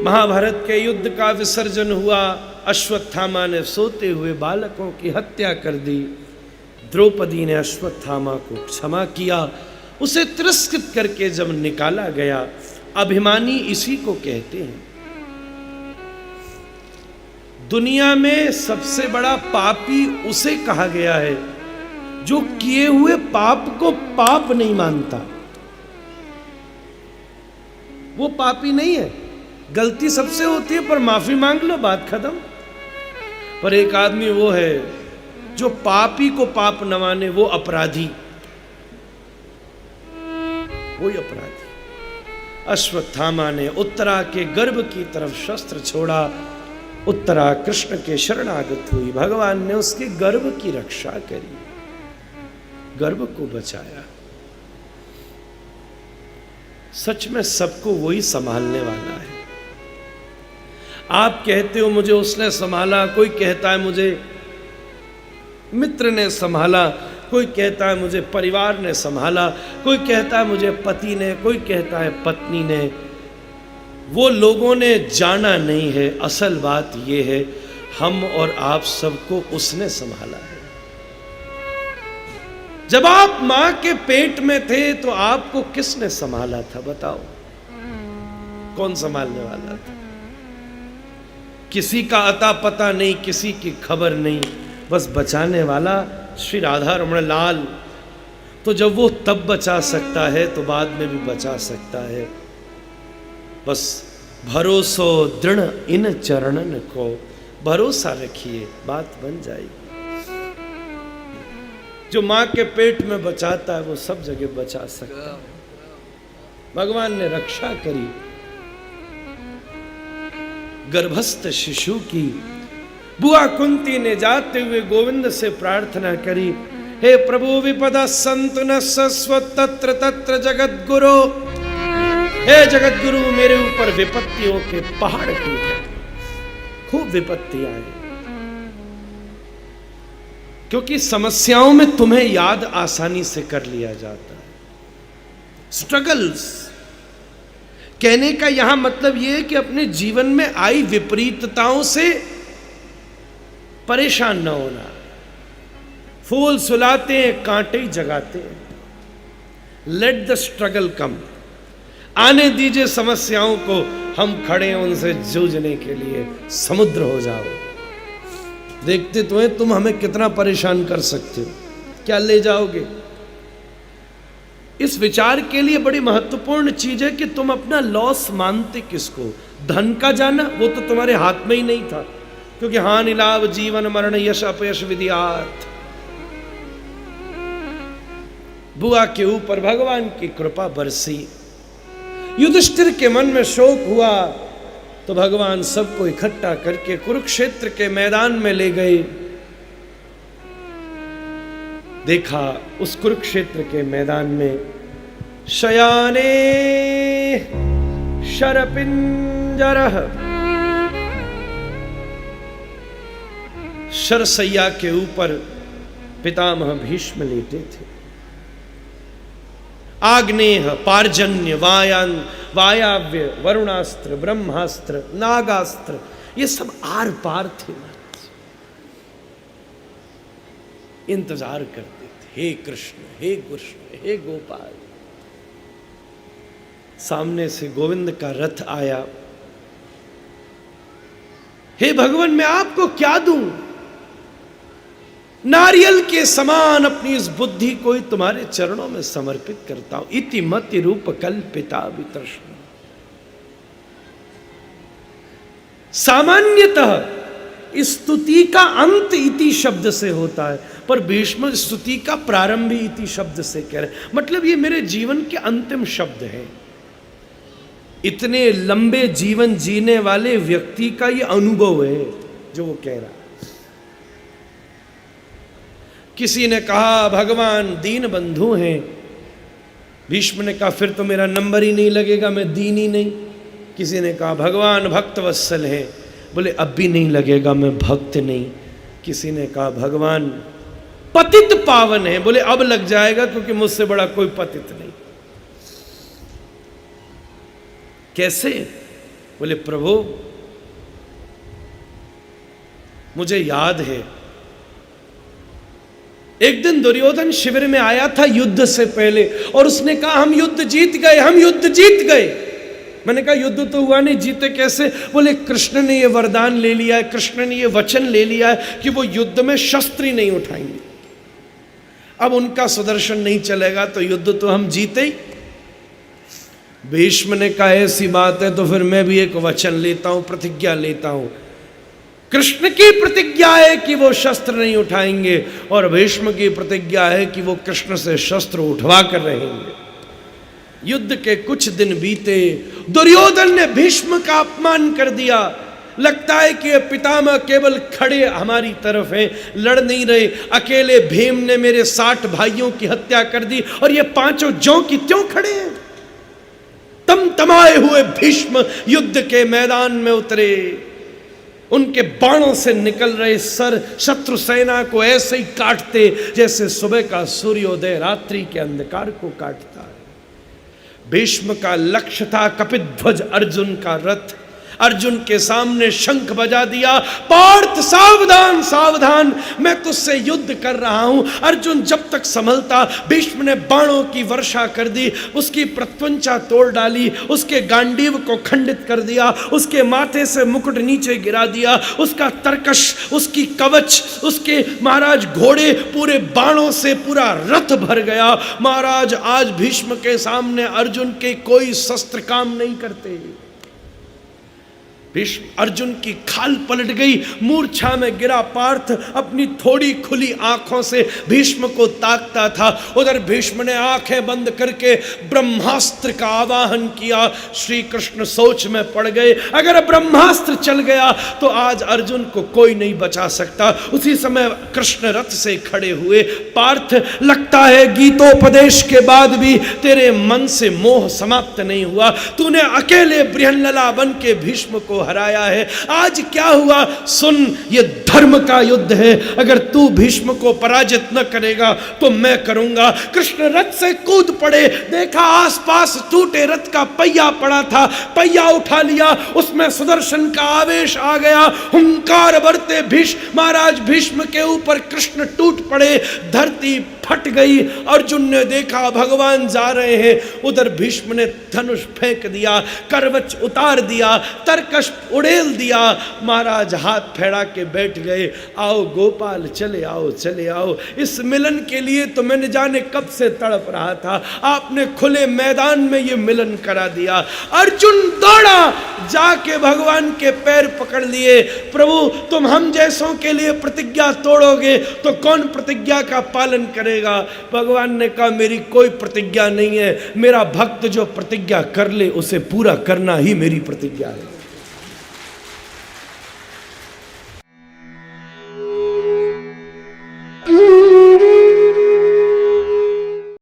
महाभारत के युद्ध का विसर्जन हुआ, अश्वत्थामा ने सोते हुए बालकों की हत्या कर दी। द्रौपदी ने अश्वत्थामा को क्षमा किया, उसे तिरस्कृत करके जब निकाला गया। अभिमानी इसी को कहते हैं। दुनिया में सबसे बड़ा पापी उसे कहा गया है जो किए हुए पाप को पाप नहीं मानता। वो पापी नहीं है, गलती सबसे होती है पर माफी मांग लो, बात खत्म। पर एक आदमी वो है जो पापी को पाप न माने, वो अपराधी, वही अपराधी। अश्वत्थामा ने उत्तरा के गर्भ की तरफ शस्त्र छोड़ा। उत्तरा कृष्ण के शरणागत हुई, भगवान ने उसके गर्भ की रक्षा करी, गर्भ को बचाया। सच में सबको वही संभालने वाला है। आप कहते हो मुझे उसने संभाला, कोई कहता है मुझे मित्र ने संभाला, कोई कहता है मुझे परिवार ने संभाला, कोई कहता है मुझे पति ने, कोई कहता है पत्नी ने। वो लोगों ने जाना नहीं है, असल बात ये है हम और आप सबको उसने संभाला है। जब आप मां के पेट में थे तो आपको किसने संभाला था, बताओ? कौन संभालने वाला था? किसी का अता पता नहीं, किसी की खबर नहीं, बस बचाने वाला श्री राधा रमण लाल। तो जब वो तब बचा सकता है तो बाद में भी बचा सकता है। बस भरोसो दृढ़ इन चरणन को, भरोसा रखिए, बात बन जाएगी। जो मां के पेट में बचाता है वो सब जगह बचा सकता है। भगवान ने रक्षा करी गर्भस्थ शिशु की। बुआ कुंती ने जाते हुए गोविंद से प्रार्थना करी, हे प्रभु विपदा संतु न स्वतत्र तत्र जगत गुरु। हे जगत गुरु, मेरे ऊपर विपत्तियों के पहाड़ टूटे, खूब विपत्ति आई, क्योंकि समस्याओं में तुम्हें याद आसानी से कर लिया जाता है। स्ट्रगल्स कहने का यहां मतलब यह है कि अपने जीवन में आई विपरीतताओं से परेशान न होना। फूल सुलाते हैं, कांटे ही जगाते हैं। लेट द स्ट्रगल कम, आने दीजिए समस्याओं को, हम खड़े हैं उनसे जूझने के लिए। समुद्र हो जाओ, देखते तो हैं तुम हमें कितना परेशान कर सकते हो, क्या ले जाओगे? इस विचार के लिए बड़ी महत्वपूर्ण चीज है कि तुम अपना लॉस मानते किसको? धन का जाना, वो तो तुम्हारे हाथ में ही नहीं था, क्योंकि हानि लाभ जीवन मरण यश अपयश विधियात। बुआ के ऊपर भगवान की कृपा बरसी। युधिष्ठिर के मन में शोक हुआ तो भगवान सबको इकट्ठा करके कुरुक्षेत्र के मैदान में ले गए। देखा उस कुरुक्षेत्र के मैदान में शयाने शरपिंजरः, शरसैया के ऊपर पितामह भीष्म लेटे थे। आग्नेय, पार्जन्य, वायाव्य, वरुणास्त्र, ब्रह्मास्त्र, नागास्त्र, ये सब आर पार थे। इंतजार करते थे, हे कृष्ण, हे कृष्ण, हे गोपाल। सामने से गोविंद का रथ आया। हे भगवान, मैं आपको क्या दूं? नारियल के समान अपनी इस बुद्धि को ही तुम्हारे चरणों में समर्पित करता हूं। इति मति रूप कल्पिता वितृष्ण। सामान्यतः स्तुति का अंत इति शब्द से होता है, पर भीष्म स्तुति का प्रारंभ भी इति शब्द से कह रहे, मतलब ये मेरे जीवन के अंतिम शब्द हैं। इतने लंबे जीवन जीने वाले व्यक्ति का ये अनुभव है जो वो कह रहा है। किसी ने कहा भगवान दीन बंधु हैं। भीष्म ने कहा फिर तो मेरा नंबर ही नहीं लगेगा, मैं दीन ही नहीं। किसी ने कहा भगवान भक्त वत्सल हैं, बोले अब भी नहीं लगेगा, मैं भक्त नहीं। किसी ने कहा भगवान पतित पावन है, बोले अब लग जाएगा क्योंकि मुझसे बड़ा कोई पतित नहीं। कैसे? बोले प्रभु मुझे याद है एक दिन दुर्योधन शिविर में आया था युद्ध से पहले और उसने कहा हम युद्ध जीत गए, हम युद्ध जीत गए। मैंने कहा युद्ध तो हुआ नहीं, जीते कैसे? बोले कृष्ण ने ये वरदान ले लिया है, कृष्ण ने ये वचन ले लिया है कि वो युद्ध में शस्त्र ही नहीं उठाएंगे। अब उनका सुदर्शन नहीं चलेगा तो युद्ध तो हम जीते ही। भीष्म ने कहा ऐसी बात है तो फिर मैं भी एक वचन लेता हूं, प्रतिज्ञा लेता हूं। कृष्ण की प्रतिज्ञा है कि वो शस्त्र नहीं उठाएंगे और भीष्म की प्रतिज्ञा है कि वो कृष्ण से शस्त्र उठवा कर रहेंगे। युद्ध के कुछ दिन बीते, दुर्योधन ने भीष्म का अपमान कर दिया। लगता है कि ये पितामह केवल खड़े हमारी तरफ हैं, लड़ नहीं रहे। अकेले भीम ने मेरे 60 भाइयों की हत्या कर दी और ये 5 ज्यों की त्यों खड़े हैं। तमतमाए हुए भीष्म युद्ध के मैदान में उतरे। उनके बाणों से निकल रहे सर शत्रु सेना को ऐसे ही काटते जैसे सुबह का सूर्योदय रात्रि के अंधकार को काटता है। भीष्म का लक्ष्य था कपिध्वज अर्जुन का रथ। अर्जुन के सामने शंख बजा दिया, पार्थ सावधान सावधान, मैं तुझसे युद्ध कर रहा हूं। अर्जुन जब तक संभलता भीष्म ने बाणों की वर्षा कर दी, उसकी प्रत्वंचा तोड़ डाली, उसके गांडीव को खंडित कर दिया, उसके माथे से मुकुट नीचे गिरा दिया, उसका तरकश, उसकी कवच, उसके महाराज घोड़े पूरे बाणों से पूरा रथ भर गया। महाराज आज भीष्म के सामने अर्जुन के कोई शस्त्र काम नहीं करते। भीष्म अर्जुन की खाल पलट गई, मूर्छा में गिरा पार्थ अपनी थोड़ी खुली आंखों से भीष्म को ताकता था। उधर भीष्म ने आंखें बंद करके ब्रह्मास्त्र का आवाहन किया। श्री कृष्ण सोच में पड़ गए, अगर ब्रह्मास्त्र चल गया तो आज अर्जुन को कोई नहीं बचा सकता। उसी समय कृष्ण रथ से खड़े हुए, पार्थ लगता है गीतोपदेश के बाद भी तेरे मन से मोह समाप्त नहीं हुआ। तूने अकेले बृहन्नला बन के भीष्म को हराया है। आज क्या हुआ सुन, ये धर्म का युद्ध है। अगर तू भीष्म को पराजित न करेगा तो मैं करूंगा। कृष्ण रथ से कूद पड़े, देखा आसपास टूटे रथ का पहिया पड़ा था, पहिया उठा लिया, उसमें सुदर्शन का आवेश आ गया। हुंकार भरते भीष्म महाराज भीष्म के ऊपर कृष्ण टूट पड़े, धरती फट गई। अर्जुन ने देखा भगवान जा रहे हैं, उधर भीष्म ने धनुष फेंक दिया, करवच उतार दिया, तरकश उड़ेल दिया। महाराज हाथ फैला के बैठ गए, आओ गोपाल चले आओ चले आओ। इस मिलन के लिए तो मैंने जाने कब से तड़प रहा था, आपने खुले मैदान में ये मिलन करा दिया। अर्जुन दौड़ा, जाके भगवान के पैर पकड़ लिए। प्रभु तुम हम जैसों के लिए प्रतिज्ञा तोड़ोगे तो कौन प्रतिज्ञा का पालन करेगा? भगवान ने कहा मेरी कोई प्रतिज्ञा नहीं है, मेरा भक्त जो प्रतिज्ञा कर ले उसे पूरा करना ही मेरी प्रतिज्ञा है।